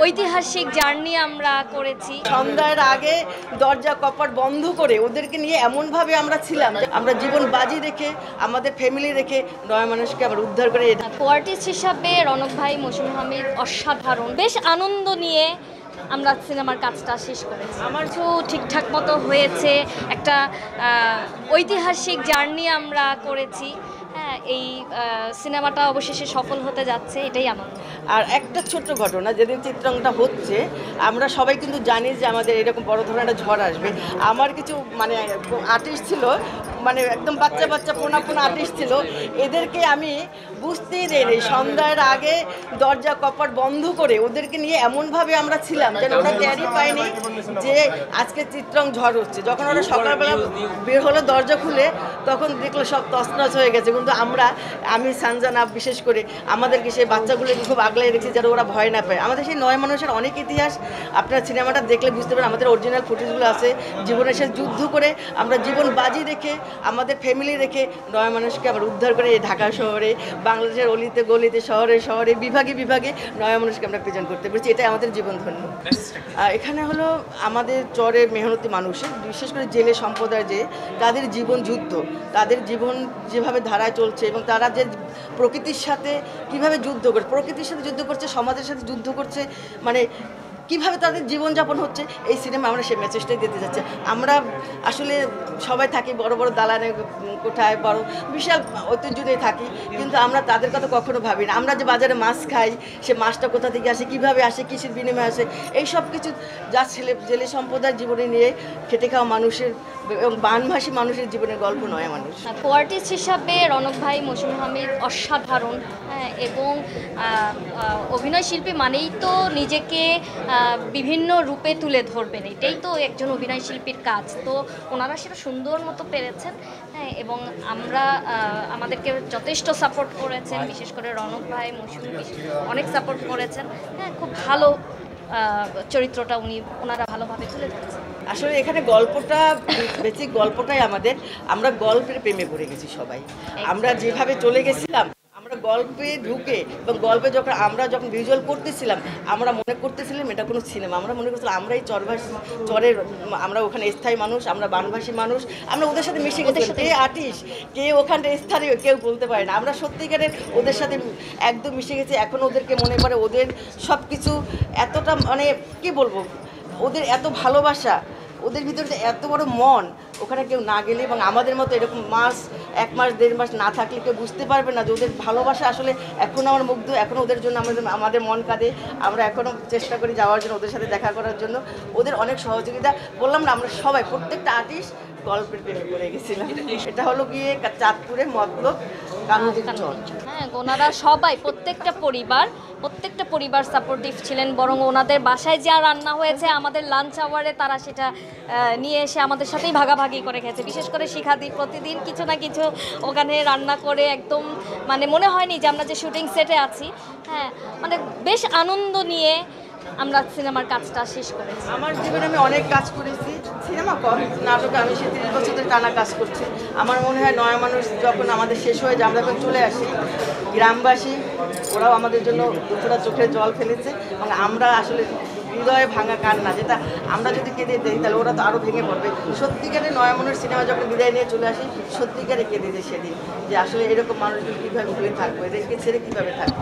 ঐতিহাসিক জার্নি আমরা করেছি। সন্ধ্যার আগে দরজা কপাট বন্ধ করে ওদেরকে নিয়ে এমনভাবে আমরা ছিলাম যে আমরা জীবন বাজি রেখে আমাদের ফ্যামিলি রেখে 9 মানুষকে আবার উদ্ধার করে। কোয়ার্টিস্ট হিসাবে রনক ভাই, মৌসুমী হামিদ অসাধারণ, বেশ আনন্দ নিয়ে আমরা সিনেমার কাজটা শেষ করেছি। আমার তো ঠিকঠাক মতো হয়েছে, একটা ঐতিহাসিক জার্নি আমরা করেছি। হ্যাঁ, এই সিনেমাটা অবশেষে সফল হতে যাচ্ছে, এটাই আনন্দ। আর একটা ছোট্ট ঘটনা, যেদিন চিত্রাঙ্গনটা হচ্ছে আমরা সবাই কিন্তু জানি যে আমাদের এরকম বড় ধরনের একটা ঝড় আসবে। আমার কিছু আর্টিস্ট ছিল, একদম বাচ্চা বাচ্চা পোনা আর্টিস্ট ছিল, এদেরকে আমি বুঝতেই দেয়নি। সন্ধ্যার আগে দরজা কপাট বন্ধ করে ওদেরকে নিয়ে এমনভাবে আমরা ছিলাম যেন ওরা টেরই পায়নি যে আজকে চিত্রাঙ্গন ঝড় হচ্ছে। যখন ওরা সকালবেলা বের হলো দরজা খুলে, তখন দেখলো সব তছনছ হয়ে গেছে। কিন্তু আমি সানজানা বিশেষ করে আমাদেরকে সেই বাচ্চাগুলোকে খুব আগলাই রেখেছি যেন ওরা ভয় না পায়। আমাদের সেই 9 মানুষের অনেক ইতিহাস আপনার সিনেমাটা দেখলে বুঝতে পারেন। আমাদের অরিজিনাল ফুটেজগুলো আছে, জীবনের শেষ যুদ্ধ করে আমরা জীবন বাজি রেখে আমাদের ফ্যামিলি রেখে 9 মানুষকে আবার উদ্ধার করে ঢাকা শহরে, বাংলাদেশের অলিতে গলিতে, শহরে শহরে, বিভাগে বিভাগে 9 মানুষকে আমরা প্রেজেন্ট করতে পেরেছি। এটাই আমাদের জীবন ধন্য। এখানে হলো আমাদের চরের মেহনতি মানুষের, বিশেষ করে জেলে সম্প্রদায়, যে তাদের জীবন যুদ্ধ, তাদের জীবন যেভাবে ধারায় চলছে এবং তারা যে প্রকৃতির সাথে কিভাবে যুদ্ধ করছে, প্রকৃতির সাথে যুদ্ধ করছে, সমাজের সাথে যুদ্ধ করছে, কিভাবে তাদের জীবনযাপন হচ্ছে, এই সিনেমা আমরা সেই মেসেজটাই দিতে যাচ্ছি। আমরা আসলে সবাই থাকি বড় বড় দালানে কোঠায়, বড় বিশাল ঐতিহ্যতেই থাকি, কিন্তু আমরা তাদের কথা কখনো ভাবি না। আমরা যে বাজারে মাছ খাই, সে মাছটা কোথা থেকে আসে, কীভাবে আসে, কিসের বিনিময়ে আসে, এই সব কিছু যা জেলে সম্প্রদায়ের জীবনে নিয়ে খেটে খাওয়া মানুষের এবং বানভাসী মানুষের জীবনের গল্প 9 মানুষ। কোয়ার্টিস্ট হিসাবে রনক ভাই, মৌসুমী হামিদ অসাধারণ। হ্যাঁ, এবং অভিনয় শিল্পী মানেই তো নিজেকে বিভিন্ন রূপে তুলে ধরবেন, এটাই তো একজন অভিনয় শিল্পীর কাজ। তো ওনারা সেটা সুন্দর মতো পেরেছেন। হ্যাঁ, এবং আমরা আমাদেরকে যথেষ্ট সাপোর্ট করেছেন, বিশেষ করে রনক ভাই, মৌসুমী অনেক সাপোর্ট করেছেন। হ্যাঁ, খুব ভালো চরিত্রটা ওনারা ভালোভাবে তুলে ধরেছেন। আসলে এখানে গল্পটা, বেসিক গল্পটাই আমরা গল্পের প্রেমে পড়ে গেছি সবাই। আমরা যেভাবে চলে গেছিলাম, আমরা গল্পে ঢুকে এবং গল্পে আমরা যখন ভিজুয়াল করতেছিলাম, আমরা মনে করতেছিলাম এটা কোনো সিনেমা। আমরা মনে করছিলাম আমরা এই চরের, আমরা ওখানে স্থায়ী মানুষ, আমরা বানভাসী মানুষ, আমরা ওদের সাথে মিশে গেছি। কে আর্টিস্ট, কে ওখানে স্থানীয়, কেউ বলতে পারে না। আমরা সত্যিকারের ওদের সাথে একদম মিশে গেছি। এখন ওদেরকে মনে করে ওদের সব কিছু এতটা, কি বলবো, ওদের এত ভালোবাসা, ওদের ভিতরে যে এত বড় মন, ওখানে কেউ না গেলে এবং আমাদের মতো এরকম 1 মাস 1.5 মাস না থাকলে কেউ বুঝতে পারবে না যে ওদের ভালোবাসা আসলে। এখনও আমার মুগ্ধ, এখনও ওদের জন্য আমাদের মন কাঁদে। আমরা এখনও চেষ্টা করি যাওয়ার জন্য, ওদের সাথে দেখা করার জন্য। ওদের অনেক সহযোগিতা, বললাম না, আমরা সবাই প্রত্যেকটা আর্টিস্ট গল্পের প্রেমে পড়ে গেছিলাম। এটা হলো গিয়ে চাঁদপুরে মতলব কানুদিন চর। হ্যাঁ, ওনারা সবাই প্রত্যেকটা পরিবার সাপোর্টিভ ছিলেন। বরং ওনাদের বাসায় যা রান্না হয়েছে আমাদের লাঞ্চ আওয়ারে তারা সেটা নিয়ে এসে আমাদের সাথেই ভাগাভাগি করে খেয়েছে। বিশেষ করে শিখাদি প্রতিদিন কিছু না কিছু ওখানে রান্না করে একদম মনে হয়নি যে আমরা যে শুটিং সেটে আছি। হ্যাঁ, বেশ আনন্দ নিয়ে আমরা সিনেমার কাজটা শেষ করেছি। আমার জীবনে আমি অনেক কাজ করেছি, সিনেমা কম, নাটকে আমি 30 বছর ধরে টানা কাজ করছি। আমার মনে হয় 9 মানুষ যখন আমাদের শেষ হয়ে যায়, আমরা যখন চলে আসি, গ্রামবাসী ওরাও আমাদের জন্য দুপুরা চোখের জল ফেলেছে এবং আমরা আসলে হৃদয়ে ভাঙা কান্না, যেটা আমরা যদি কেঁদে দিই তাহলে ওরা তো আরও ভেঙে পড়বে। সত্যিকারে 9 মানুষ সিনেমা যখন বিদায় নিয়ে চলে আসি, সত্যিকারে কেঁদে দিই সেদিন, যে আসলে এরকম মানুষগুলো কীভাবে ভুলে থাকবো, এদেরকে ছেড়ে কীভাবে থাকবো।